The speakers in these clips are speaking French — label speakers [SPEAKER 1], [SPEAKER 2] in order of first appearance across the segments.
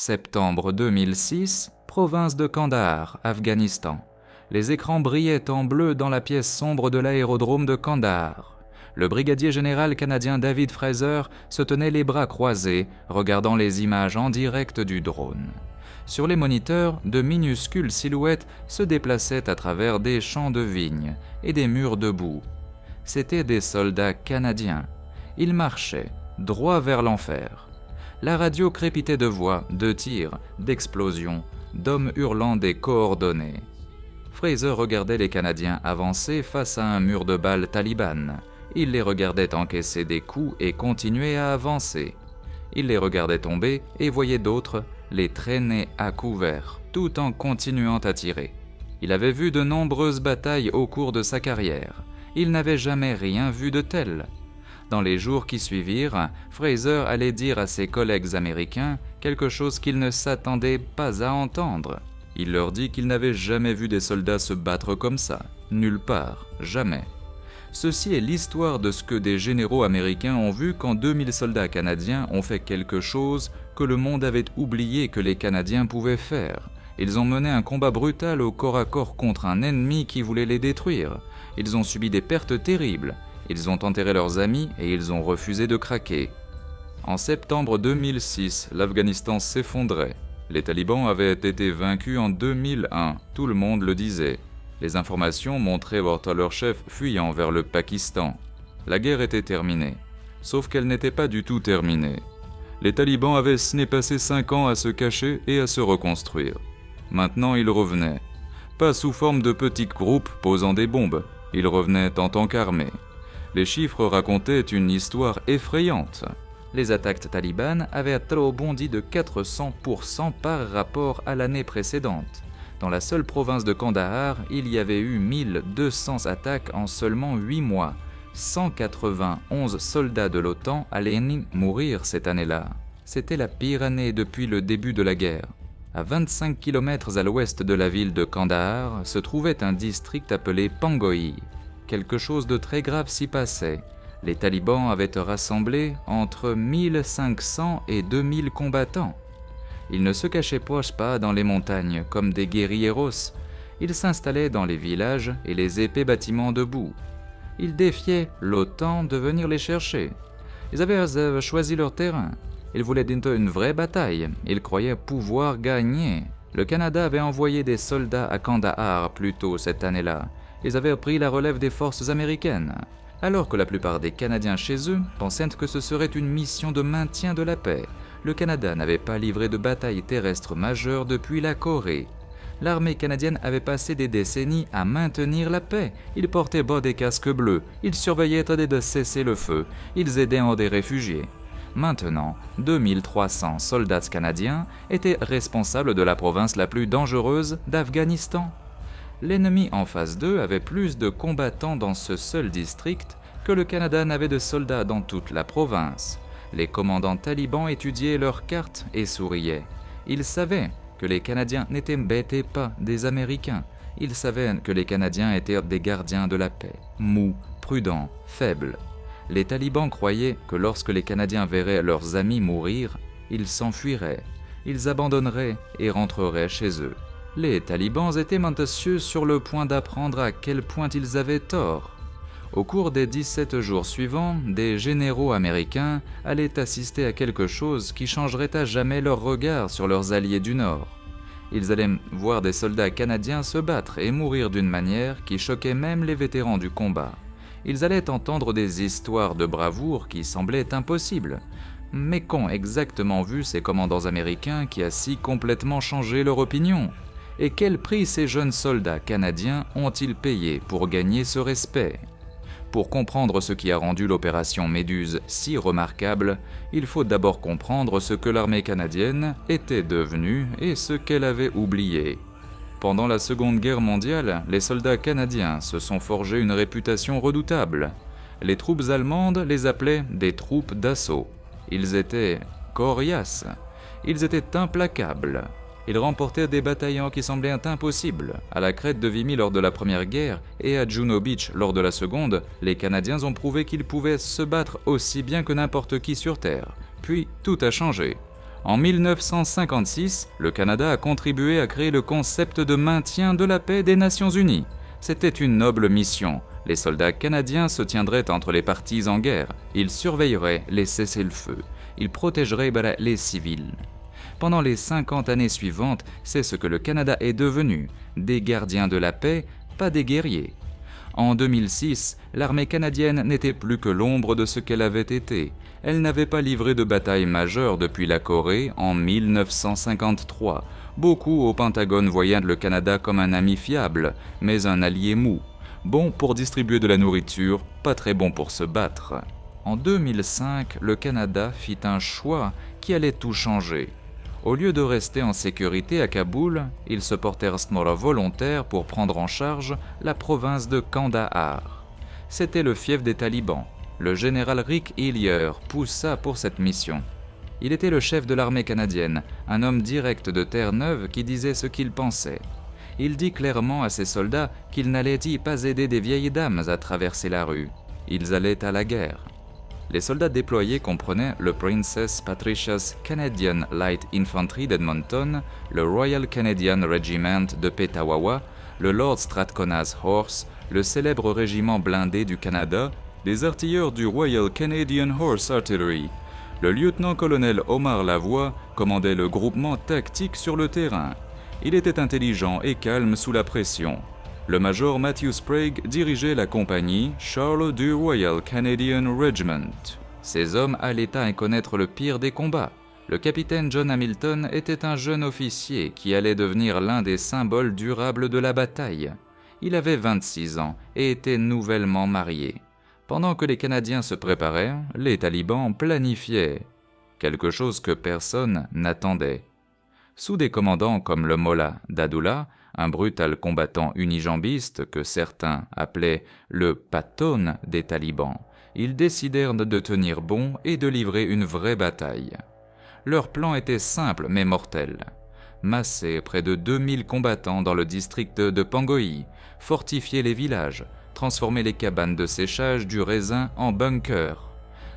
[SPEAKER 1] Septembre 2006, province de Kandahar, Afghanistan. Les écrans brillaient en bleu dans la pièce sombre de l'aérodrome de Kandahar. Le brigadier général canadien David Fraser se tenait les bras croisés, regardant les images en direct du drone. Sur les moniteurs, de minuscules silhouettes se déplaçaient à travers des champs de vignes et des murs de boue. C'étaient des soldats canadiens. Ils marchaient, droit vers l'enfer. La radio crépitait de voix, de tirs, d'explosions, d'hommes hurlant des coordonnées. Fraser regardait les Canadiens avancer face à un mur de balles talibanes. Il les regardait encaisser des coups et continuer à avancer. Il les regardait tomber et voyait d'autres les traîner à couvert, tout en continuant à tirer. Il avait vu de nombreuses batailles au cours de sa carrière. Il n'avait jamais rien vu de tel. Dans les jours qui suivirent, Fraser allait dire à ses collègues américains quelque chose qu'ils ne s'attendaient pas à entendre. Il leur dit qu'il n'avait jamais vu des soldats se battre comme ça, nulle part, jamais. Ceci est l'histoire de ce que des généraux américains ont vu quand 2000 soldats canadiens ont fait quelque chose que le monde avait oublié que les Canadiens pouvaient faire. Ils ont mené un combat brutal au corps à corps contre un ennemi qui voulait les détruire. Ils ont subi des pertes terribles. Ils ont enterré leurs amis et ils ont refusé de craquer. En septembre 2006, l'Afghanistan s'effondrait. Les talibans avaient été vaincus en 2001, tout le monde le disait. Les informations montraient leur chef fuyant vers le Pakistan. La guerre était terminée, sauf qu'elle n'était pas du tout terminée. Les talibans avaient passé 5 ans à se cacher et à se reconstruire. Maintenant ils revenaient, pas sous forme de petits groupes posant des bombes, ils revenaient en tant qu'armée. Les chiffres racontaient une histoire effrayante. Les attaques talibanes avaient bondi de 400% par rapport à l'année précédente. Dans la seule province de Kandahar, il y avait eu 1200 attaques en seulement 8 mois. 191 soldats de l'OTAN allaient mourir cette année-là. C'était la pire année depuis le début de la guerre. À 25 km à l'ouest de la ville de Kandahar se trouvait un district appelé Pangoï. Quelque chose de très grave s'y passait. Les talibans avaient rassemblé entre 1500 et 2000 combattants. Ils ne se cachaient pas dans les montagnes comme des guérilleros. Ils s'installaient dans les villages et les épais bâtiments debout. Ils défiaient l'OTAN de venir les chercher. Ils avaient choisi leur terrain. Ils voulaient une vraie bataille. Ils croyaient pouvoir gagner. Le Canada avait envoyé des soldats à Kandahar plus tôt cette année-là. Ils avaient pris la relève des forces américaines. Alors que la plupart des Canadiens chez eux pensaient que ce serait une mission de maintien de la paix, le Canada n'avait pas livré de bataille terrestre majeure depuis la Corée. L'armée canadienne avait passé des décennies à maintenir la paix. Ils portaient des casques bleus, ils surveillaient de cesser le feu, ils aidaient des réfugiés. Maintenant, 2300 soldats canadiens étaient responsables de la province la plus dangereuse d'Afghanistan. L'ennemi en face d'eux avait plus de combattants dans ce seul district que le Canada n'avait de soldats dans toute la province. Les commandants talibans étudiaient leurs cartes et souriaient. Ils savaient que les Canadiens n'étaient pas des Américains. Ils savaient que les Canadiens étaient des gardiens de la paix, mous, prudents, faibles. Les talibans croyaient que lorsque les Canadiens verraient leurs amis mourir, ils s'enfuiraient, ils abandonneraient et rentreraient chez eux. Les talibans étaient maintenant sur le point d'apprendre à quel point ils avaient tort. Au cours des 17 jours suivants, des généraux américains allaient assister à quelque chose qui changerait à jamais leur regard sur leurs alliés du Nord. Ils allaient voir des soldats canadiens se battre et mourir d'une manière qui choquait même les vétérans du combat. Ils allaient entendre des histoires de bravoure qui semblaient impossibles. Mais qu'ont exactement vu ces commandants américains qui a si complètement changé leur opinion ? Et quel prix ces jeunes soldats canadiens ont-ils payé pour gagner ce respect ? Pour comprendre ce qui a rendu l'opération Méduse si remarquable, il faut d'abord comprendre ce que l'armée canadienne était devenue et ce qu'elle avait oublié. Pendant la Seconde Guerre mondiale, les soldats canadiens se sont forgés une réputation redoutable. Les troupes allemandes les appelaient des troupes d'assaut. Ils étaient coriaces, ils étaient implacables. Ils remportaient des bataillons qui semblaient impossibles. À la crête de Vimy lors de la Première Guerre et à Juno Beach lors de la Seconde, les Canadiens ont prouvé qu'ils pouvaient se battre aussi bien que n'importe qui sur Terre. Puis tout a changé. En 1956, le Canada a contribué à créer le concept de maintien de la paix des Nations Unies. C'était une noble mission. Les soldats canadiens se tiendraient entre les parties en guerre. Ils surveilleraient les cessez-le-feu. Ils protégeraient les civils. Pendant les 50 années suivantes, c'est ce que le Canada est devenu, des gardiens de la paix, pas des guerriers. En 2006, l'armée canadienne n'était plus que l'ombre de ce qu'elle avait été. Elle n'avait pas livré de bataille majeure depuis la Corée en 1953. Beaucoup au Pentagone voyaient le Canada comme un ami fiable, mais un allié mou. Bon pour distribuer de la nourriture, pas très bon pour se battre. En 2005, le Canada fit un choix qui allait tout changer. Au lieu de rester en sécurité à Kaboul, ils se portèrent volontaires pour prendre en charge la province de Kandahar. C'était le fief des talibans. Le général Rick Hillier poussa pour cette mission. Il était le chef de l'armée canadienne, un homme direct de Terre-Neuve qui disait ce qu'il pensait. Il dit clairement à ses soldats qu'ils n'allaient pas aider des vieilles dames à traverser la rue. Ils allaient à la guerre. Les soldats déployés comprenaient le Princess Patricia's Canadian Light Infantry d'Edmonton, le Royal Canadian Regiment de Petawawa, le Lord Strathcona's Horse, le célèbre régiment blindé du Canada, les artilleurs du Royal Canadian Horse Artillery. Le lieutenant-colonel Omar Lavoie commandait le groupement tactique sur le terrain. Il était intelligent et calme sous la pression. Le major Matthew Sprague dirigeait la compagnie Charles du Royal Canadian Regiment. Ces hommes allaient à connaître le pire des combats. Le capitaine John Hamilton était un jeune officier qui allait devenir l'un des symboles durables de la bataille. Il avait 26 ans et était nouvellement marié. Pendant que les Canadiens se préparaient, les talibans planifiaient. Quelque chose que personne n'attendait. Sous des commandants comme le Mollah Dadullah, un brutal combattant unijambiste que certains appelaient le Patton des talibans, ils décidèrent de tenir bon et de livrer une vraie bataille. Leur plan était simple mais mortel. Masser près de 2000 combattants dans le district de Pangoï, fortifier les villages, transformer les cabanes de séchage du raisin en bunkers.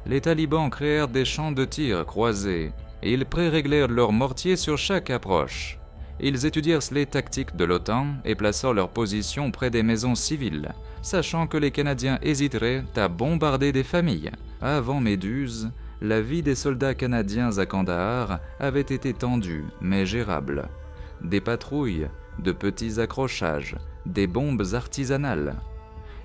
[SPEAKER 1] Les talibans créèrent des champs de tir croisés et ils pré-réglèrent leurs mortiers sur chaque approche. Ils étudièrent les tactiques de l'OTAN et placèrent leur position près des maisons civiles, sachant que les Canadiens hésiteraient à bombarder des familles. Avant Méduse, la vie des soldats canadiens à Kandahar avait été tendue, mais gérable. Des patrouilles, de petits accrochages, des bombes artisanales.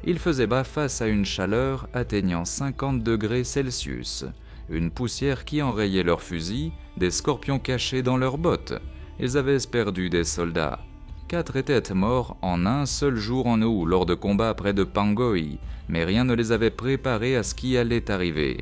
[SPEAKER 1] Ils faisaient bas face à une chaleur atteignant 50 degrés Celsius, une poussière qui enrayait leurs fusils, des scorpions cachés dans leurs bottes. Ils avaient perdu des soldats. 4 étaient morts en un seul jour en août lors de combats près de Pangoï, mais rien ne les avait préparés à ce qui allait arriver.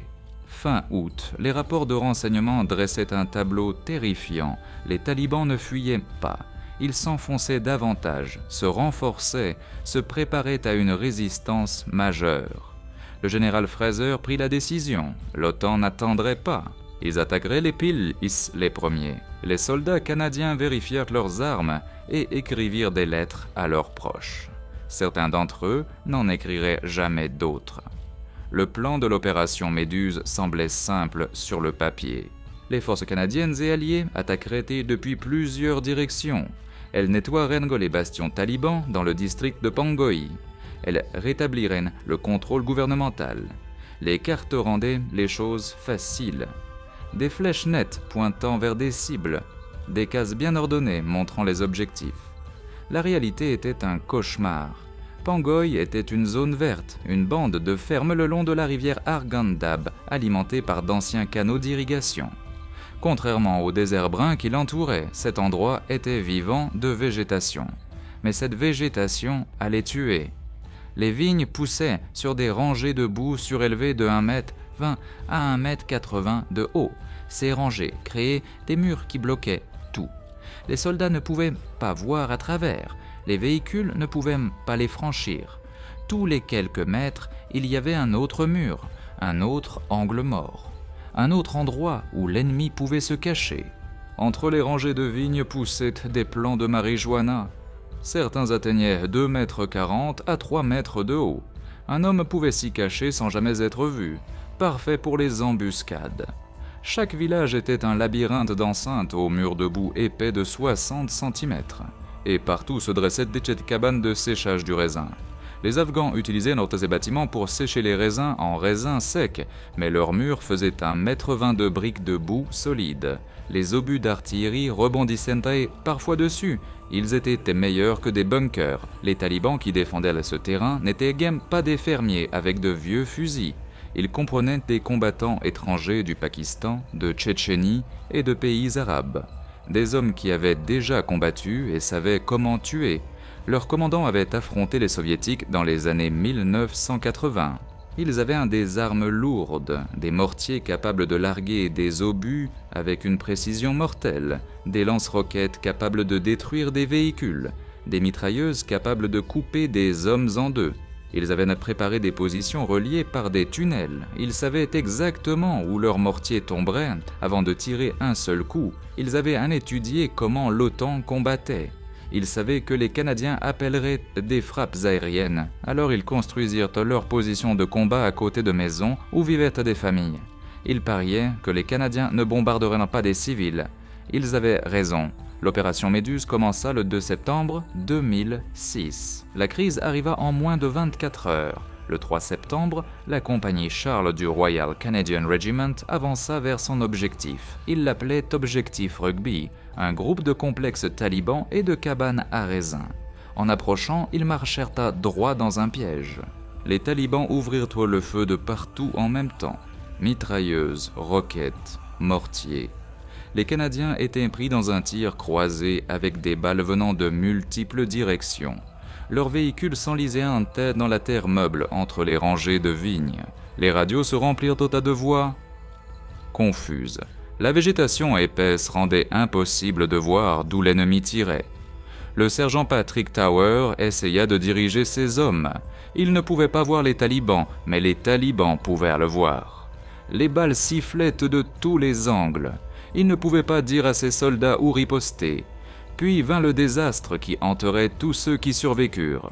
[SPEAKER 1] Fin août, les rapports de renseignement dressaient un tableau terrifiant. Les talibans ne fuyaient pas. Ils s'enfonçaient davantage, se renforçaient, se préparaient à une résistance majeure. Le général Fraser prit la décision. L'OTAN n'attendrait pas. Ils attaqueraient les Pils les premiers. Les soldats canadiens vérifièrent leurs armes et écrivirent des lettres à leurs proches. Certains d'entre eux n'en écriraient jamais d'autres. Le plan de l'opération Méduse semblait simple sur le papier. Les forces canadiennes et alliées attaqueraient depuis plusieurs directions. Elles nettoieraient les bastions talibans dans le district de Pangoï. Elles rétabliraient le contrôle gouvernemental. Les cartes rendaient les choses faciles. Des flèches nettes pointant vers des cibles, des cases bien ordonnées montrant les objectifs. La réalité était un cauchemar. Pangoï était une zone verte, une bande de fermes le long de la rivière Arghandab, alimentée par d'anciens canaux d'irrigation. Contrairement au désert brun qui l'entourait, cet endroit était vivant de végétation. Mais cette végétation allait tuer. Les vignes poussaient sur des rangées de boue surélevées de 1,20 m à 1,80 m de haut. Ces rangées créaient des murs qui bloquaient tout. Les soldats ne pouvaient pas voir à travers. Les véhicules ne pouvaient pas les franchir. Tous les quelques mètres, il y avait un autre mur, un autre angle mort, un autre endroit où l'ennemi pouvait se cacher. Entre les rangées de vignes poussaient des plants de marijuana. Certains atteignaient 2,40 m à 3 mètres de haut. Un homme pouvait s'y cacher sans jamais être vu, parfait pour les embuscades. Chaque village était un labyrinthe d'enceintes aux murs de boue épais de 60 cm. Et partout se dressaient des petites cabanes de séchage du raisin. Les Afghans utilisaient ces bâtiments pour sécher les raisins en raisins secs, mais leurs murs faisaient 1,20 m de briques de boue solides. Les obus d'artillerie rebondissaient parfois dessus. Ils étaient meilleurs que des bunkers. Les talibans qui défendaient ce terrain n'étaient guère pas des fermiers avec de vieux fusils. Ils comprenaient des combattants étrangers du Pakistan, de Tchétchénie et de pays arabes. Des hommes qui avaient déjà combattu et savaient comment tuer. Leurs commandants avaient affronté les soviétiques dans les années 1980. Ils avaient des armes lourdes, des mortiers capables de larguer des obus avec une précision mortelle, des lance-roquettes capables de détruire des véhicules, des mitrailleuses capables de couper des hommes en deux. Ils avaient préparé des positions reliées par des tunnels. Ils savaient exactement où leurs mortiers tomberaient avant de tirer un seul coup. Ils avaient étudié comment l'OTAN combattait. Ils savaient que les Canadiens appelleraient des frappes aériennes, alors ils construisirent leur position de combat à côté de maisons où vivaient des familles. Ils pariaient que les Canadiens ne bombarderaient pas des civils. Ils avaient raison. L'opération Méduse commença le 2 septembre 2006. La crise arriva en moins de 24 heures. Le 3 septembre, la compagnie Charles du Royal Canadian Regiment avança vers son objectif. Il l'appelait Objectif Rugby, un groupe de complexes talibans et de cabanes à raisins. En approchant, ils marchèrent à droit dans un piège. Les talibans ouvrirent le feu de partout en même temps. Mitrailleuses, roquettes, mortiers. Les Canadiens étaient pris dans un tir croisé avec des balles venant de multiples directions. Leurs véhicules s'enlisaient dans la terre meuble entre les rangées de vignes. Les radios se remplirent au tas de voix confuses. La végétation épaisse rendait impossible de voir d'où l'ennemi tirait. Le sergent Patrick Tower essaya de diriger ses hommes. Il ne pouvait pas voir les talibans, mais les talibans pouvaient le voir. Les balles sifflaient de tous les angles. Il ne pouvait pas dire à ses soldats où riposter. Puis vint le désastre qui hanterait tous ceux qui survécurent.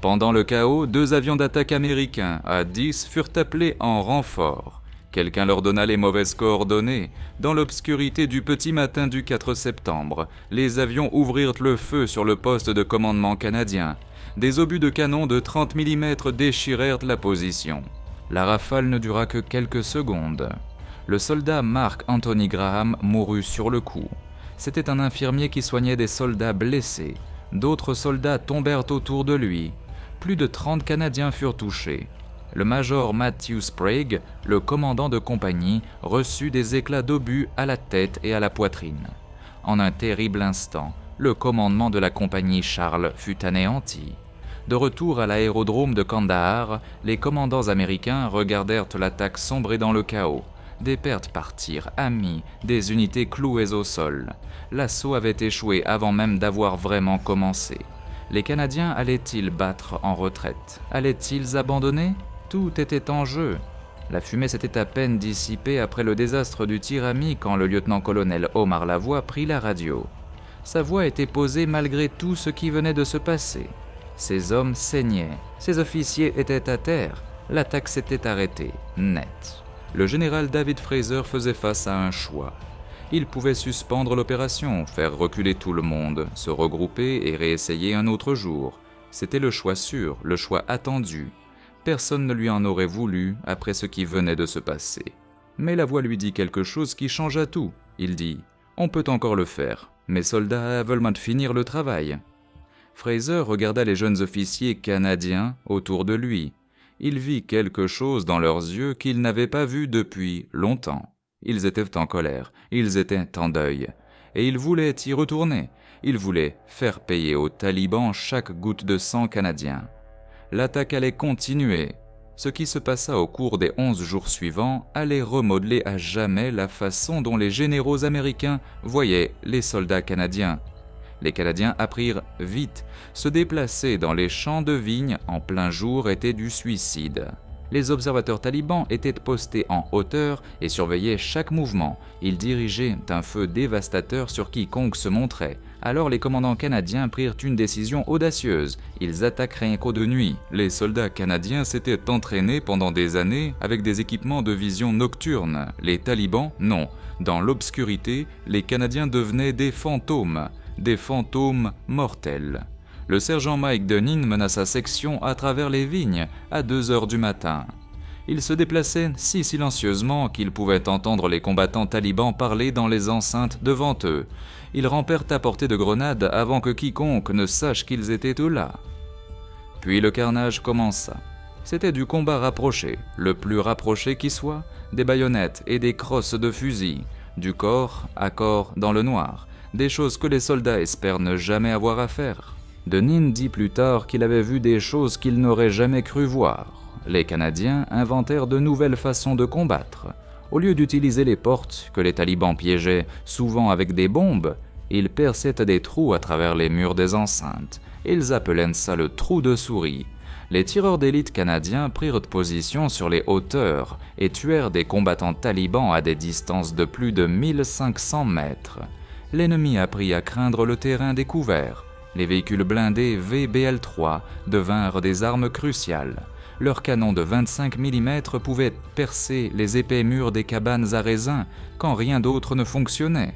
[SPEAKER 1] Pendant le chaos, 2 avions d'attaque américains à 10 furent appelés en renfort. Quelqu'un leur donna les mauvaises coordonnées. Dans l'obscurité du petit matin du 4 septembre, les avions ouvrirent le feu sur le poste de commandement canadien. Des obus de canon de 30 mm déchirèrent la position. La rafale ne dura que quelques secondes. Le soldat Mark Anthony Graham mourut sur le coup. C'était un infirmier qui soignait des soldats blessés. D'autres soldats tombèrent autour de lui. Plus de 30 Canadiens furent touchés. Le major Matthew Sprague, le commandant de compagnie, reçut des éclats d'obus à la tête et à la poitrine. En un terrible instant, le commandement de la compagnie Charles fut anéanti. De retour à l'aérodrome de Kandahar, les commandants américains regardèrent l'attaque sombrer dans le chaos. Des pertes partirent, amis, des unités clouées au sol. L'assaut avait échoué avant même d'avoir vraiment commencé. Les Canadiens allaient-ils battre en retraite? Allaient-ils abandonner? Tout était en jeu. La fumée s'était à peine dissipée après le désastre du Tirami quand le lieutenant-colonel Omar Lavoie prit la radio. Sa voix était posée malgré tout ce qui venait de se passer. Ses hommes saignaient, ses officiers étaient à terre, l'attaque s'était arrêtée, net. Le général David Fraser faisait face à un choix. Il pouvait suspendre l'opération, faire reculer tout le monde, se regrouper et réessayer un autre jour. C'était le choix sûr, le choix attendu. Personne ne lui en aurait voulu après ce qui venait de se passer. Mais la voix lui dit quelque chose qui changea tout. Il dit « On peut encore le faire. Mes soldats veulent maintenant finir le travail. » Fraser regarda les jeunes officiers canadiens autour de lui. Il vit quelque chose dans leurs yeux qu'il n'avait pas vu depuis longtemps. Ils étaient en colère, ils étaient en deuil, et ils voulaient y retourner. Ils voulaient faire payer aux talibans chaque goutte de sang canadien. L'attaque allait continuer. Ce qui se passa au cours des 11 jours suivants allait remodeler à jamais la façon dont les généraux américains voyaient les soldats canadiens. Les Canadiens apprirent vite, se déplacer dans les champs de vignes en plein jour était du suicide. Les observateurs talibans étaient postés en hauteur et surveillaient chaque mouvement. Ils dirigeaient un feu dévastateur sur quiconque se montrait, Alors les commandants canadiens prirent une décision audacieuse. Ils attaquent rien qu'au de nuit. Les soldats canadiens s'étaient entraînés pendant des années avec des équipements de vision nocturne. Les talibans, non. Dans l'obscurité, les Canadiens devenaient des fantômes mortels. Le sergent Mike Dunning mena sa section à travers les vignes à 2 heures du matin. Il se déplaçait si silencieusement qu'ils pouvaient entendre les combattants talibans parler dans les enceintes devant eux. Ils rampèrent à portée de grenades avant que quiconque ne sache qu'ils étaient là. Puis le carnage commença. C'était du combat rapproché, le plus rapproché qui soit, des baïonnettes et des crosses de fusil, du corps à corps dans le noir, des choses que les soldats espèrent ne jamais avoir à faire. Dunning dit plus tard qu'il avait vu des choses qu'il n'aurait jamais cru voir. Les Canadiens inventèrent de nouvelles façons de combattre. Au lieu d'utiliser les portes, que les talibans piégeaient souvent avec des bombes, ils perçaient des trous à travers les murs des enceintes. Ils appelaient ça le trou de souris. Les tireurs d'élite canadiens prirent position sur les hauteurs et tuèrent des combattants talibans à des distances de plus de 1500 mètres. L'ennemi apprit à craindre le terrain découvert. Les véhicules blindés VBL-3 devinrent des armes cruciales. Leurs canons de 25 mm pouvaient percer les épais murs des cabanes à raisin quand rien d'autre ne fonctionnait.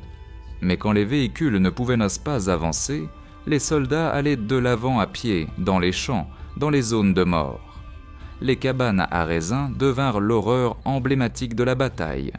[SPEAKER 1] Mais quand les véhicules ne pouvaient pas avancer, les soldats allaient de l'avant à pied, dans les champs, dans les zones de mort. Les cabanes à raisin devinrent l'horreur emblématique de la bataille.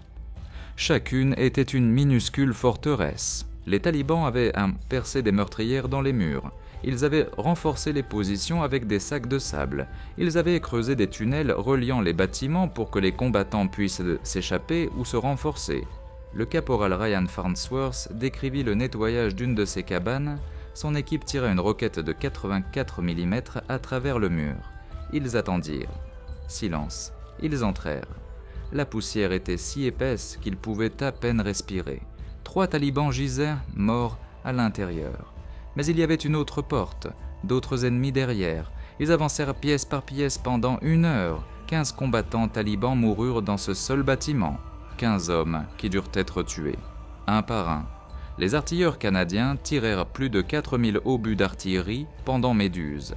[SPEAKER 1] Chacune était une minuscule forteresse. Les talibans avaient percé des meurtrières dans les murs. Ils avaient renforcé les positions avec des sacs de sable. Ils avaient creusé des tunnels reliant les bâtiments pour que les combattants puissent s'échapper ou se renforcer. Le caporal Ryan Farnsworth décrivit le nettoyage d'une de ces cabanes. Son équipe tira une roquette de 84 mm à travers le mur. Ils attendirent. Silence. Ils entrèrent. La poussière était si épaisse qu'ils pouvaient à peine respirer. 3 talibans gisaient, morts, à l'intérieur. Mais il y avait une autre porte, d'autres ennemis derrière. Ils avancèrent pièce par pièce pendant 1 heure. 15 combattants talibans moururent dans ce seul bâtiment. 15 hommes qui durent être tués, un par un. Les artilleurs canadiens tirèrent plus de 4000 obus d'artillerie pendant Méduse.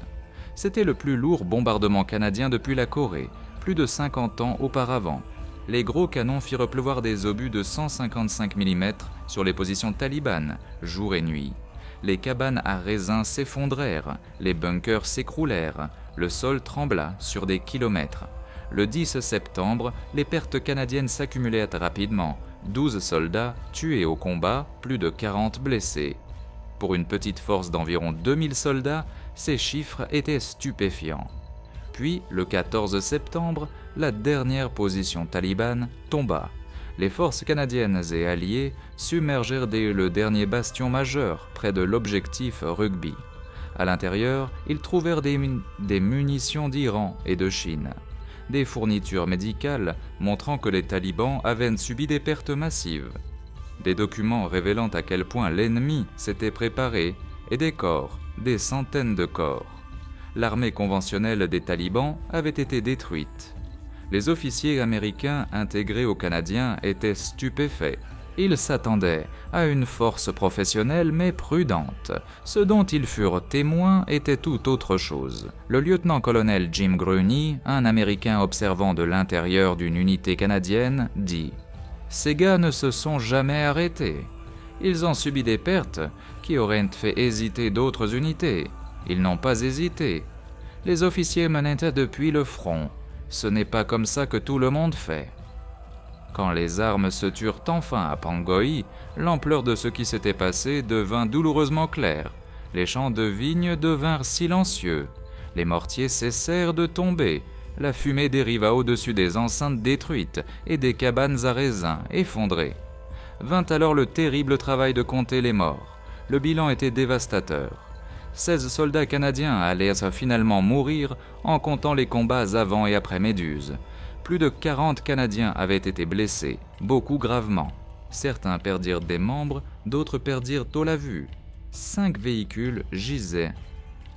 [SPEAKER 1] C'était le plus lourd bombardement canadien depuis la Corée, plus de 50 ans auparavant. Les gros canons firent pleuvoir des obus de 155 mm sur les positions talibanes, jour et nuit. Les cabanes à raisin s'effondrèrent, les bunkers s'écroulèrent, le sol trembla sur des kilomètres. Le 10 septembre, les pertes canadiennes s'accumulaient rapidement. 12 soldats tués au combat, plus de 40 blessés. Pour une petite force d'environ 2000 soldats, ces chiffres étaient stupéfiants. Puis, le 14 septembre, la dernière position talibane tomba. Les forces canadiennes et alliées submergèrent le dernier bastion majeur, près de l'objectif Rugby. À l'intérieur, ils trouvèrent des munitions d'Iran et de Chine. Des fournitures médicales montrant que les talibans avaient subi des pertes massives. Des documents révélant à quel point l'ennemi s'était préparé, et des corps, des centaines de corps. L'armée conventionnelle des talibans avait été détruite. Les officiers américains intégrés aux Canadiens étaient stupéfaits. Ils s'attendaient à une force professionnelle mais prudente. Ce dont ils furent témoins était tout autre chose. Le lieutenant-colonel Jim Groeney, un Américain observant de l'intérieur d'une unité canadienne, dit « Ces gars ne se sont jamais arrêtés. Ils ont subi des pertes qui auraient fait hésiter d'autres unités. Ils n'ont pas hésité. Les officiers menaient depuis le front. Ce n'est pas comme ça que tout le monde fait. » Quand les armes se turent enfin à Pangoi, l'ampleur de ce qui s'était passé devint douloureusement claire. Les champs de vignes devinrent silencieux. Les mortiers cessèrent de tomber. La fumée dériva au-dessus des enceintes détruites et des cabanes à raisin effondrées. Vint alors le terrible travail de compter les morts. Le bilan était dévastateur. 16 soldats canadiens allèrent finalement mourir en comptant les combats avant et après Méduse. Plus de 40 Canadiens avaient été blessés, beaucoup gravement. Certains perdirent des membres, d'autres perdirent la vue. 5 véhicules gisaient,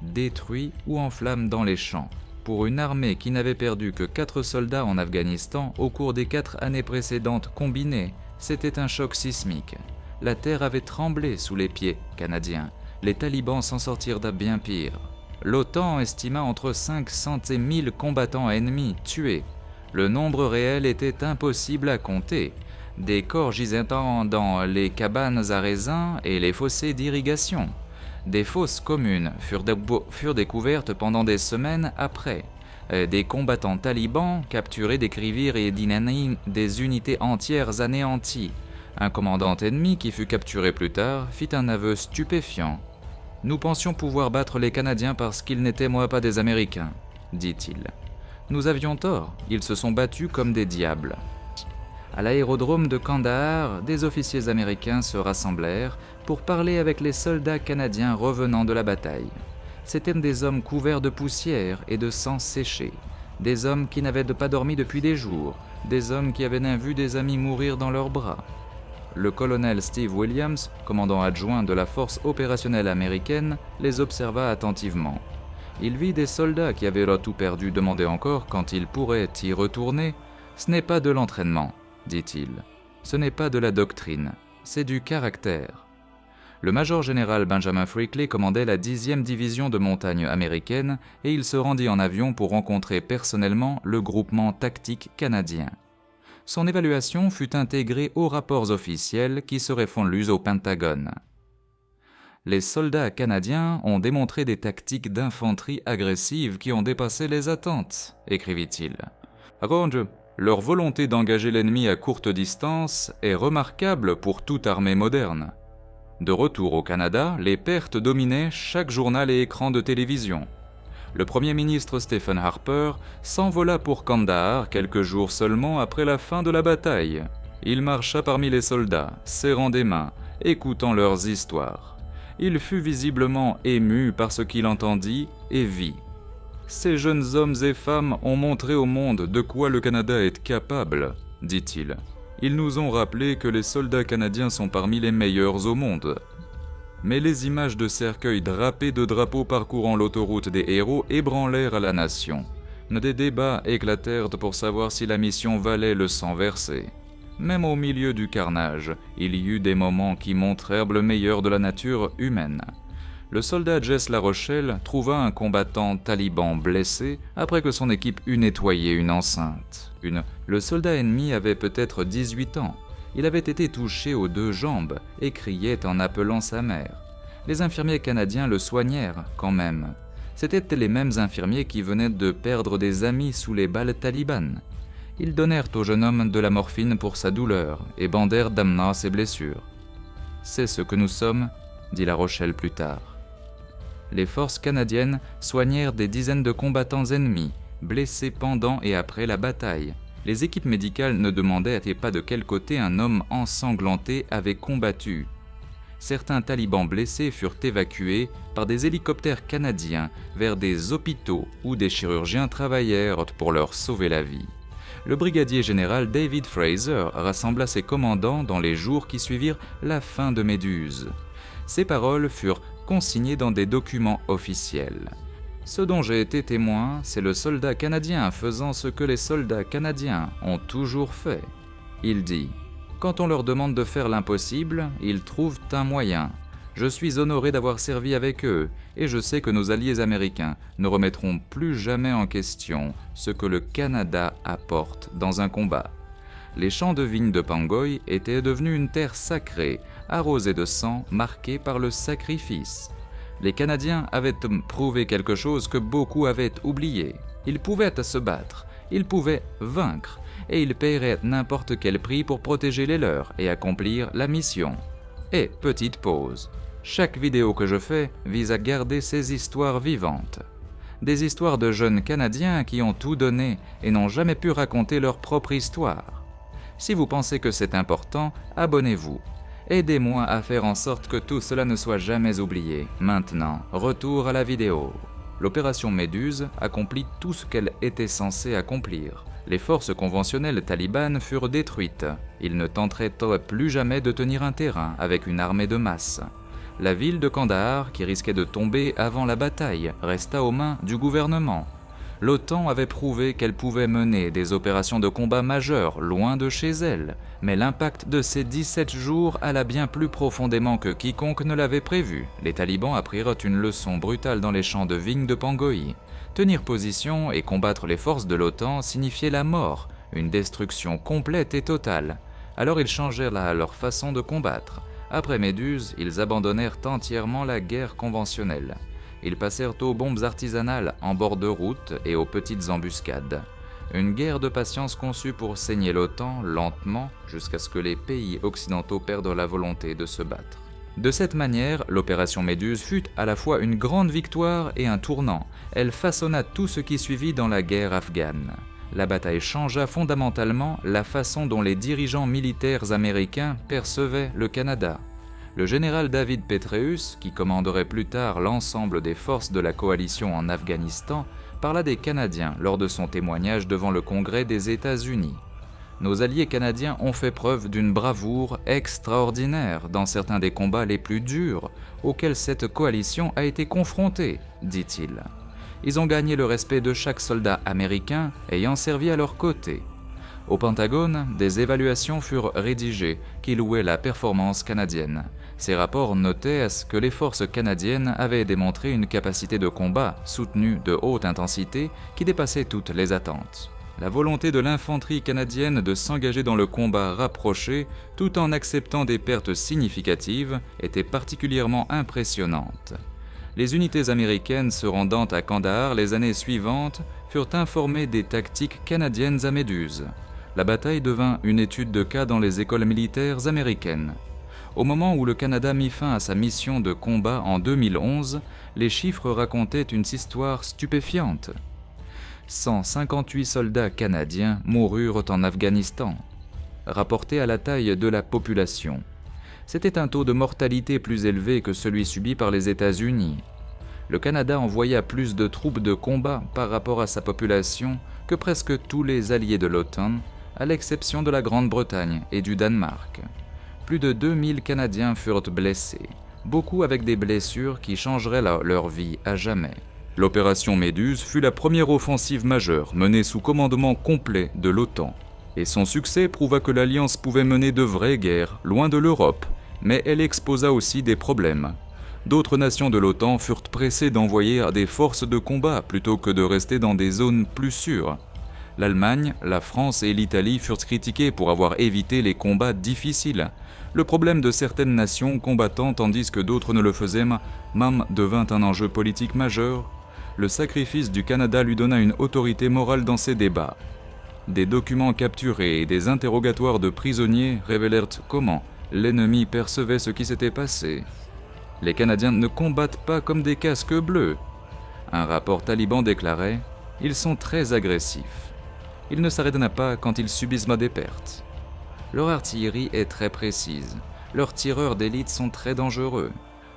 [SPEAKER 1] détruits ou en flammes dans les champs. Pour une armée qui n'avait perdu que 4 soldats en Afghanistan au cours des 4 années précédentes combinées, c'était un choc sismique. la terre avait tremblé sous les pieds canadiens. Les talibans s'en sortirent de bien pire. L'OTAN estima entre 500 et 1000 combattants ennemis tués. Le nombre réel était impossible à compter. Des corps gisaient dans les cabanes à raisins et les fossés d'irrigation. Des fosses communes furent découvertes pendant des semaines après. Des combattants talibans capturés décrivirent et d'inaniment des unités entières anéanties. Un commandant ennemi qui fut capturé plus tard fit un aveu stupéfiant. « Nous pensions pouvoir battre les Canadiens parce qu'ils n'étaient moi pas des Américains, dit-il. Nous avions tort, ils se sont battus comme des diables. » À l'aérodrome de Kandahar, des officiers américains se rassemblèrent pour parler avec les soldats canadiens revenant de la bataille. C'étaient des hommes couverts de poussière et de sang séché, des hommes qui n'avaient pas dormi depuis des jours, des hommes qui avaient vu des amis mourir dans leurs bras. Le colonel Steve Williams, commandant adjoint de la force opérationnelle américaine, les observa attentivement. Il vit des soldats qui avaient là tout perdu demander encore quand ils pourraient y retourner. « Ce n'est pas de l'entraînement, dit-il. Ce n'est pas de la doctrine, c'est du caractère. » Le major général Benjamin Frickley commandait la 10e division de montagne américaine et il se rendit en avion pour rencontrer personnellement le groupement tactique canadien. Son évaluation fut intégrée aux rapports officiels qui seraient fondus au Pentagone. Les soldats canadiens ont démontré des tactiques d'infanterie agressive qui ont dépassé les attentes, écrivit-il. Leur volonté d'engager l'ennemi à courte distance est remarquable pour toute armée moderne. De retour au Canada, les pertes dominaient chaque journal et écran de télévision. Le Premier ministre Stephen Harper s'envola pour Kandahar quelques jours seulement après la fin de la bataille. Il marcha parmi les soldats, serrant des mains, écoutant leurs histoires. Il fut visiblement ému par ce qu'il entendit et vit. Ces jeunes hommes et femmes ont montré au monde de quoi le Canada est capable, dit-il. Ils nous ont rappelé que les soldats canadiens sont parmi les meilleurs au monde. Mais les images de cercueils drapés de drapeaux parcourant l'autoroute des héros ébranlèrent la nation. Des débats éclatèrent pour savoir si la mission valait le sang versé. Même au milieu du carnage, il y eut des moments qui montrèrent le meilleur de la nature humaine. Le soldat Jess La Rochelle trouva un combattant taliban blessé après que son équipe eut nettoyé une enceinte. Le soldat ennemi avait peut-être 18 ans. Il avait été touché aux 2 jambes et criait en appelant sa mère. Les infirmiers canadiens le soignèrent quand même. C'étaient les mêmes infirmiers qui venaient de perdre des amis sous les balles talibanes. Ils donnèrent au jeune homme de la morphine pour sa douleur et bandèrent d'amena ses blessures. « C'est ce que nous sommes », dit La Rochelle plus tard. Les forces canadiennes soignèrent des dizaines de combattants ennemis, blessés pendant et après la bataille. Les équipes médicales ne demandaient pas de quel côté un homme ensanglanté avait combattu. Certains talibans blessés furent évacués par des hélicoptères canadiens vers des hôpitaux où des chirurgiens travaillèrent pour leur sauver la vie. Le brigadier général David Fraser rassembla ses commandants dans les jours qui suivirent la fin de Méduse. Ces paroles furent consignées dans des documents officiels. Ce dont j'ai été témoin, c'est le soldat canadien faisant ce que les soldats canadiens ont toujours fait. Il dit « Quand on leur demande de faire l'impossible, ils trouvent un moyen. Je suis honoré d'avoir servi avec eux, et je sais que nos alliés américains ne remettront plus jamais en question ce que le Canada apporte dans un combat. » Les champs de vignes de Pangoy étaient devenus une terre sacrée, arrosée de sang marquée par le sacrifice. Les Canadiens avaient prouvé quelque chose que beaucoup avaient oublié. Ils pouvaient se battre, ils pouvaient vaincre, et ils paieraient n'importe quel prix pour protéger les leurs et accomplir la mission. Et petite pause. Chaque vidéo que je fais vise à garder ces histoires vivantes. Des histoires de jeunes Canadiens qui ont tout donné et n'ont jamais pu raconter leur propre histoire. Si vous pensez que c'est important, abonnez-vous. Aidez-moi à faire en sorte que tout cela ne soit jamais oublié. Maintenant, retour à la vidéo. L'opération Méduse accomplit tout ce qu'elle était censée accomplir. Les forces conventionnelles talibanes furent détruites. Ils ne tenteraient plus jamais de tenir un terrain avec une armée de masse. La ville de Kandahar, qui risquait de tomber avant la bataille, resta aux mains du gouvernement. L'OTAN avait prouvé qu'elle pouvait mener des opérations de combat majeures loin de chez elle, mais l'impact de ces 17 jours alla bien plus profondément que quiconque ne l'avait prévu. Les talibans apprirent une leçon brutale dans les champs de vignes de Pangoï. Tenir position et combattre les forces de l'OTAN signifiait la mort, une destruction complète et totale. Alors ils changèrent leur façon de combattre. Après Méduse, ils abandonnèrent entièrement la guerre conventionnelle. Ils passèrent aux bombes artisanales en bord de route et aux petites embuscades. Une guerre de patience conçue pour saigner l'OTAN lentement jusqu'à ce que les pays occidentaux perdent la volonté de se battre. De cette manière, l'opération Méduse fut à la fois une grande victoire et un tournant. Elle façonna tout ce qui suivit dans la guerre afghane. La bataille changea fondamentalement la façon dont les dirigeants militaires américains percevaient le Canada. Le général David Petraeus, qui commanderait plus tard l'ensemble des forces de la coalition en Afghanistan, parla des Canadiens lors de son témoignage devant le Congrès des États-Unis. Nos alliés canadiens ont fait preuve d'une bravoure extraordinaire dans certains des combats les plus durs auxquels cette coalition a été confrontée, dit-il. Ils ont gagné le respect de chaque soldat américain ayant servi à leur côté. Au Pentagone, des évaluations furent rédigées qui louaient la performance canadienne. Ces rapports notaient que les forces canadiennes avaient démontré une capacité de combat soutenue de haute intensité qui dépassait toutes les attentes. La volonté de l'infanterie canadienne de s'engager dans le combat rapproché tout en acceptant des pertes significatives était particulièrement impressionnante. Les unités américaines se rendant à Kandahar les années suivantes furent informées des tactiques canadiennes à Méduse. La bataille devint une étude de cas dans les écoles militaires américaines. Au moment où le Canada mit fin à sa mission de combat en 2011, les chiffres racontaient une histoire stupéfiante. 158 soldats canadiens moururent en Afghanistan, rapporté à la taille de la population. C'était un taux de mortalité plus élevé que celui subi par les États-Unis. Le Canada envoya plus de troupes de combat par rapport à sa population que presque tous les alliés de l'OTAN, à l'exception de la Grande-Bretagne et du Danemark. Plus de 2000 Canadiens furent blessés, beaucoup avec des blessures qui changeraient leur vie à jamais. L'opération Méduse fut la première offensive majeure menée sous commandement complet de l'OTAN, et son succès prouva que l'Alliance pouvait mener de vraies guerres loin de l'Europe, mais elle exposa aussi des problèmes. D'autres nations de l'OTAN furent pressées d'envoyer des forces de combat plutôt que de rester dans des zones plus sûres. L'Allemagne, la France et l'Italie furent critiquées pour avoir évité les combats difficiles. Le problème de certaines nations combattant tandis que d'autres ne le faisaient même devint un enjeu politique majeur. Le sacrifice du Canada lui donna une autorité morale dans ces débats. Des documents capturés et des interrogatoires de prisonniers révélèrent comment l'ennemi percevait ce qui s'était passé. Les Canadiens ne combattent pas comme des casques bleus. Un rapport taliban déclarait « Ils sont très agressifs. Ils ne s'arrêtent pas quand ils subissent des pertes. Leur artillerie est très précise. Leurs tireurs d'élite sont très dangereux. »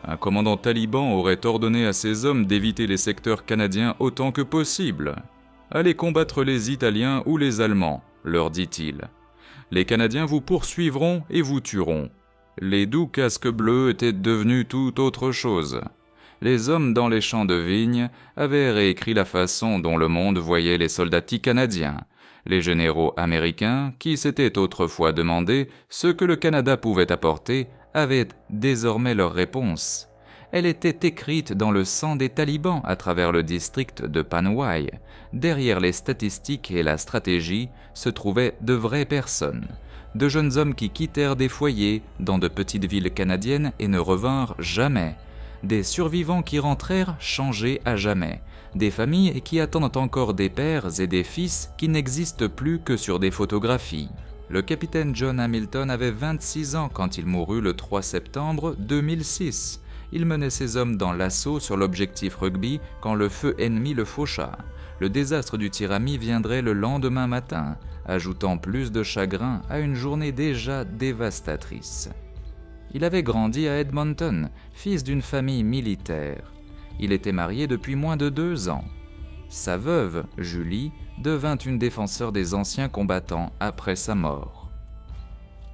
[SPEAKER 1] Un commandant taliban aurait ordonné à ses hommes d'éviter les secteurs canadiens autant que possible. « Allez combattre les Italiens ou les Allemands, leur dit-il. Les Canadiens vous poursuivront et vous tueront. » Les doux casques bleus étaient devenus tout autre chose. Les hommes dans les champs de vignes avaient réécrit la façon dont le monde voyait les soldats canadiens. Les généraux américains, qui s'étaient autrefois demandé ce que le Canada pouvait apporter, avaient désormais leur réponse. Elle était écrite dans le sang des talibans à travers le district de Panwai. Derrière les statistiques et la stratégie se trouvaient de vraies personnes. De jeunes hommes qui quittèrent des foyers dans de petites villes canadiennes et ne revinrent jamais. Des survivants qui rentrèrent changés à jamais. Des familles qui attendent encore des pères et des fils qui n'existent plus que sur des photographies. Le capitaine John Hamilton avait 26 ans quand il mourut le 3 septembre 2006. Il menait ses hommes dans l'assaut sur l'objectif rugby quand le feu ennemi le faucha. Le désastre du tir ami viendrait le lendemain matin, ajoutant plus de chagrin à une journée déjà dévastatrice. Il avait grandi à Edmonton, fils d'une famille militaire. Il était marié depuis moins de 2 ans. Sa veuve, Julie, devint une défenseur des anciens combattants après sa mort.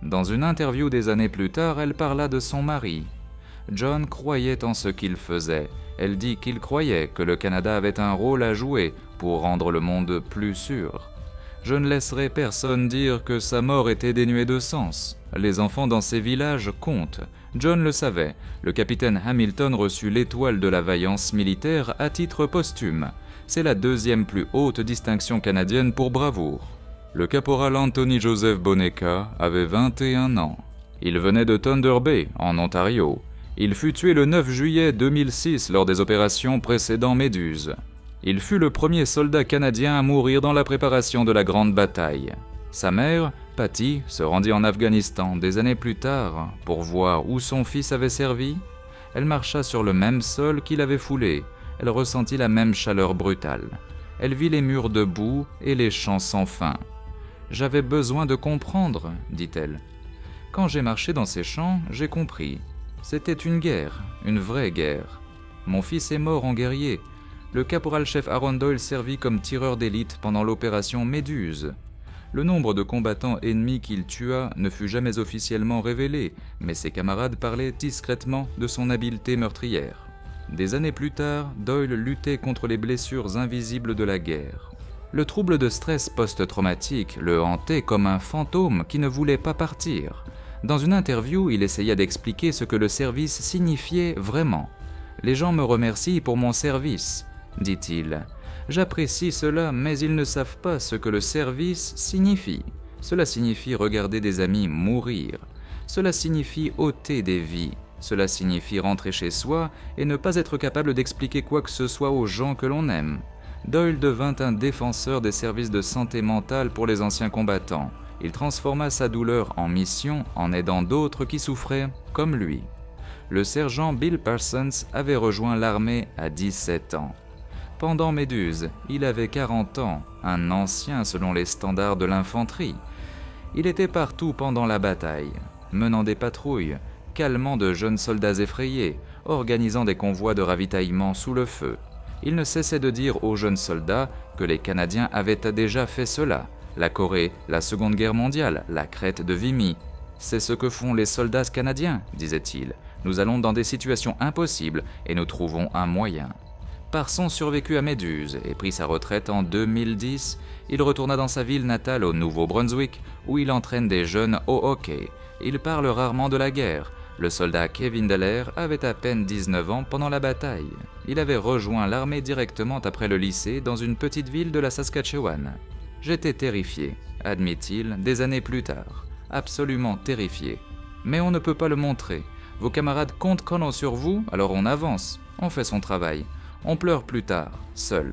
[SPEAKER 1] Dans une interview des années plus tard, elle parla de son mari. John croyait en ce qu'il faisait. Elle dit qu'il croyait que le Canada avait un rôle à jouer pour rendre le monde plus sûr. Je ne laisserai personne dire que sa mort était dénuée de sens. Les enfants dans ces villages comptent. John le savait. Le capitaine Hamilton reçut l'étoile de la vaillance militaire à titre posthume. C'est la deuxième plus haute distinction canadienne pour bravoure. Le caporal Anthony Joseph Boneka avait 21 ans. Il venait de Thunder Bay, en Ontario. Il fut tué le 9 juillet 2006 lors des opérations précédant Méduse. Il fut le premier soldat canadien à mourir dans la préparation de la grande bataille. Sa mère, Patty, se rendit en Afghanistan des années plus tard pour voir où son fils avait servi. Elle marcha sur le même sol qu'il avait foulé. Elle ressentit la même chaleur brutale. Elle vit les murs debout et les champs sans fin. « J'avais besoin de comprendre, dit-elle. Quand j'ai marché dans ces champs, j'ai compris. C'était une guerre, une vraie guerre. Mon fils est mort en guerrier. Le caporal-chef Aaron Doyle servit comme tireur d'élite pendant l'opération Méduse. Le nombre de combattants ennemis qu'il tua ne fut jamais officiellement révélé, mais ses camarades parlaient discrètement de son habileté meurtrière. Des années plus tard, Doyle luttait contre les blessures invisibles de la guerre. Le trouble de stress post-traumatique le hantait comme un fantôme qui ne voulait pas partir. Dans une interview, il essaya d'expliquer ce que le service signifiait vraiment. « Les gens me remercient pour mon service », dit-il. « J'apprécie cela, mais ils ne savent pas ce que le service signifie. Cela signifie regarder des amis mourir. Cela signifie ôter des vies. Cela signifie rentrer chez soi et ne pas être capable d'expliquer quoi que ce soit aux gens que l'on aime. » Doyle devint un défenseur des services de santé mentale pour les anciens combattants. Il transforma sa douleur en mission en aidant d'autres qui souffraient comme lui. Le sergent Bill Parsons avait rejoint l'armée à 17 ans. Pendant Méduse, il avait 40 ans, un ancien selon les standards de l'infanterie. Il était partout pendant la bataille, menant des patrouilles, calmant de jeunes soldats effrayés, organisant des convois de ravitaillement sous le feu. Il ne cessait de dire aux jeunes soldats que les Canadiens avaient déjà fait cela. La Corée, la Seconde Guerre mondiale, la crête de Vimy. « C'est ce que font les soldats canadiens », disait-il. « Nous allons dans des situations impossibles et nous trouvons un moyen. » Parsons survécut à Méduse et prit sa retraite en 2010. Il retourna dans sa ville natale au Nouveau-Brunswick où il entraîne des jeunes au hockey. Il parle rarement de la guerre. Le soldat Kevin Dallaire avait à peine 19 ans pendant la bataille. Il avait rejoint l'armée directement après le lycée dans une petite ville de la Saskatchewan. « J'étais terrifié, admit-il, des années plus tard. Absolument terrifié. Mais on ne peut pas le montrer. Vos camarades comptent quand même sur vous, alors on avance. On fait son travail. On pleure plus tard, seul. »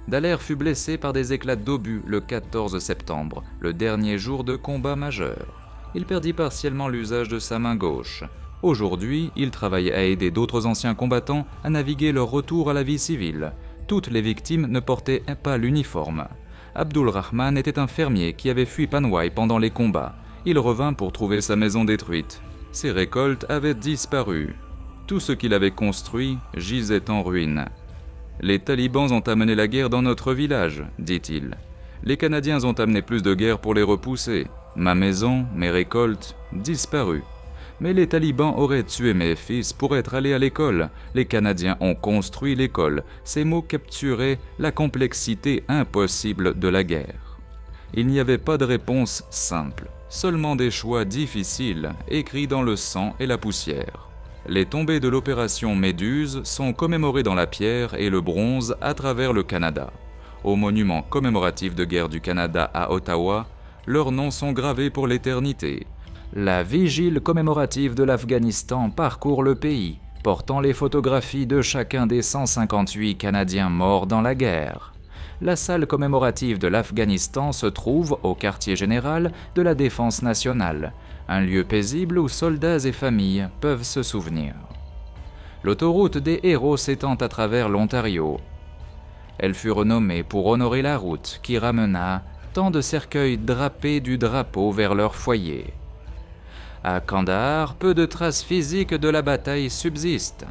[SPEAKER 1] Dallaire fut blessé par des éclats d'obus le 14 septembre, le dernier jour de combat majeur. Il perdit partiellement l'usage de sa main gauche. Aujourd'hui, il travaille à aider d'autres anciens combattants à naviguer leur retour à la vie civile. Toutes les victimes ne portaient pas l'uniforme. Abdul Rahman était un fermier qui avait fui Panwai pendant les combats. Il revint pour trouver sa maison détruite. Ses récoltes avaient disparu. Tout ce qu'il avait construit gisait en ruine. « Les talibans ont amené la guerre dans notre village, dit-il. Les Canadiens ont amené plus de guerre pour les repousser. Ma maison, mes récoltes, disparues. Mais les talibans auraient tué mes fils pour être allés à l'école. Les Canadiens ont construit l'école. » Ces mots capturaient la complexité impossible de la guerre. Il n'y avait pas de réponse simple, seulement des choix difficiles, écrits dans le sang et la poussière. Les tombées de l'opération Méduse sont commémorées dans la pierre et le bronze à travers le Canada. Au monument commémoratif de guerre du Canada à Ottawa, leurs noms sont gravés pour l'éternité. La vigile commémorative de l'Afghanistan parcourt le pays, portant les photographies de chacun des 158 Canadiens morts dans la guerre. La salle commémorative de l'Afghanistan se trouve au quartier général de la Défense nationale, un lieu paisible où soldats et familles peuvent se souvenir. L'autoroute des héros s'étend à travers l'Ontario. Elle fut renommée pour honorer la route qui ramena tant de cercueils drapés du drapeau vers leur foyer. À Kandahar, peu de traces physiques de la bataille subsistent.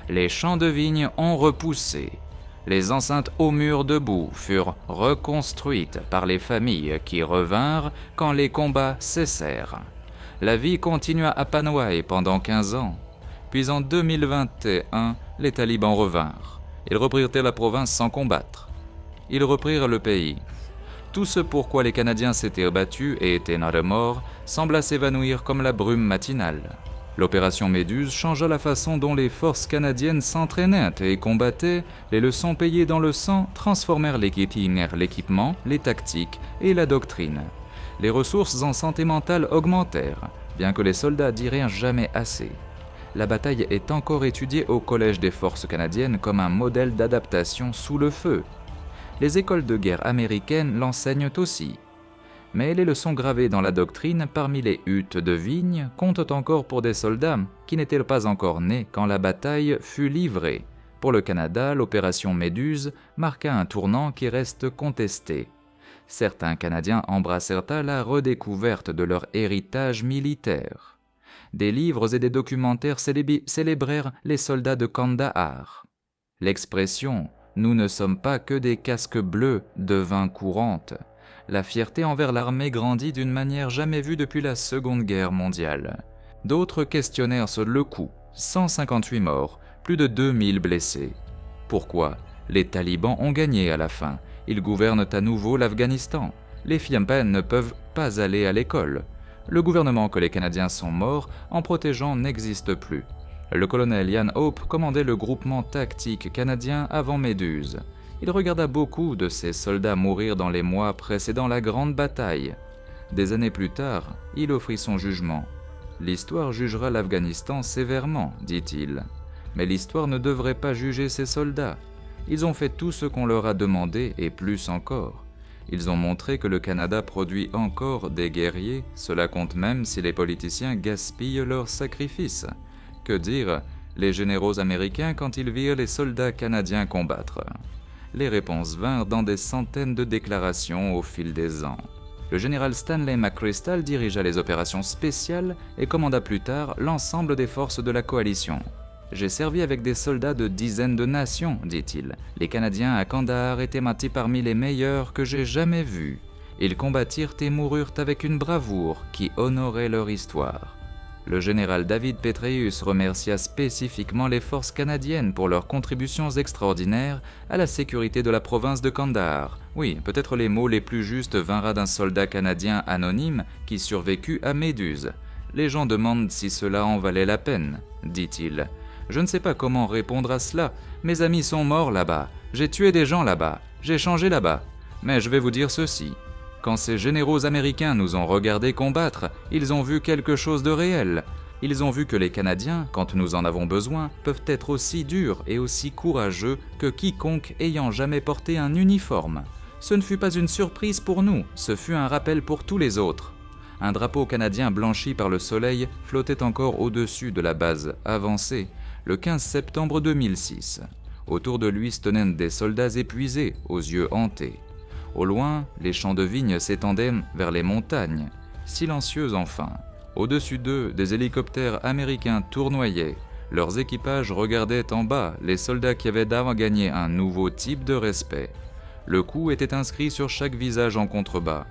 [SPEAKER 1] Les champs de vignes ont repoussé. Les enceintes aux murs debout furent reconstruites par les familles qui revinrent quand les combats cessèrent. La vie continua à Panwai pendant 15 ans. Puis en 2021, les talibans revinrent. Ils reprirent la province sans combattre. Ils reprirent le pays. Tout ce pourquoi les Canadiens s'étaient battus et étaient morts sembla s'évanouir comme la brume matinale. L'opération Méduse changea la façon dont les forces canadiennes s'entraînaient et combattaient. Les leçons payées dans le sang transformèrent l'équipement, les tactiques et la doctrine. Les ressources en santé mentale augmentèrent, bien que les soldats diraient jamais assez. La bataille est encore étudiée au Collège des forces canadiennes comme un modèle d'adaptation sous le feu. Les écoles de guerre américaines l'enseignent aussi. Mais les leçons gravées dans la doctrine parmi les huttes de vigne comptent encore pour des soldats qui n'étaient pas encore nés quand la bataille fut livrée. Pour le Canada, l'opération Méduse marqua un tournant qui reste contesté. Certains Canadiens embrassèrent la redécouverte de leur héritage militaire. Des livres et des documentaires célébrèrent les soldats de Kandahar. L'expression « nous ne sommes pas que des casques bleus » devint courante. La fierté envers l'armée grandit d'une manière jamais vue depuis la Seconde Guerre mondiale. D'autres questionnèrent le coup. 158 morts, plus de 2000 blessés. Pourquoi ? Les talibans ont gagné à la fin. Ils gouvernent à nouveau l'Afghanistan. Les filles ne peuvent pas aller à l'école. Le gouvernement que les Canadiens sont morts en protégeant n'existe plus. Le colonel Ian Hope commandait le groupement tactique canadien avant Méduse. Il regarda beaucoup de ses soldats mourir dans les mois précédant la grande bataille. Des années plus tard, il offrit son jugement. « L'histoire jugera l'Afghanistan sévèrement, dit-il. Mais l'histoire ne devrait pas juger ses soldats. Ils ont fait tout ce qu'on leur a demandé et plus encore. Ils ont montré que le Canada produit encore des guerriers, cela compte même si les politiciens gaspillent leurs sacrifices. Que dire, les généraux américains quand ils virent les soldats canadiens combattre ? Les réponses vinrent dans des centaines de déclarations au fil des ans. Le général Stanley McChrystal dirigea les opérations spéciales et commanda plus tard l'ensemble des forces de la coalition. « J'ai servi avec des soldats de dizaines de nations, dit-il. Les Canadiens à Kandahar étaient parmi les meilleurs que j'ai jamais vus. Ils combattirent et moururent avec une bravoure qui honorait leur histoire. » Le général David Petraeus remercia spécifiquement les forces canadiennes pour leurs contributions extraordinaires à la sécurité de la province de Kandahar. Oui, peut-être les mots les plus justes vinrent d'un soldat canadien anonyme qui survécut à Méduse. « Les gens demandent si cela en valait la peine, dit-il. Je ne sais pas comment répondre à cela. Mes amis sont morts là-bas. J'ai tué des gens là-bas. J'ai changé là-bas. Mais je vais vous dire ceci. Quand ces généraux américains nous ont regardés combattre, ils ont vu quelque chose de réel. Ils ont vu que les Canadiens, quand nous en avons besoin, peuvent être aussi durs et aussi courageux que quiconque ayant jamais porté un uniforme. Ce ne fut pas une surprise pour nous, ce fut un rappel pour tous les autres. » Un drapeau canadien blanchi par le soleil flottait encore au-dessus de la base avancée, le 15 septembre 2006. Autour de lui se tenaient des soldats épuisés, aux yeux hantés. Au loin, les champs de vignes s'étendaient vers les montagnes, silencieuses enfin. Au-dessus d'eux, des hélicoptères américains tournoyaient. Leurs équipages regardaient en bas les soldats qui avaient d'abord gagné un nouveau type de respect. Le coup était inscrit sur chaque visage en contrebas.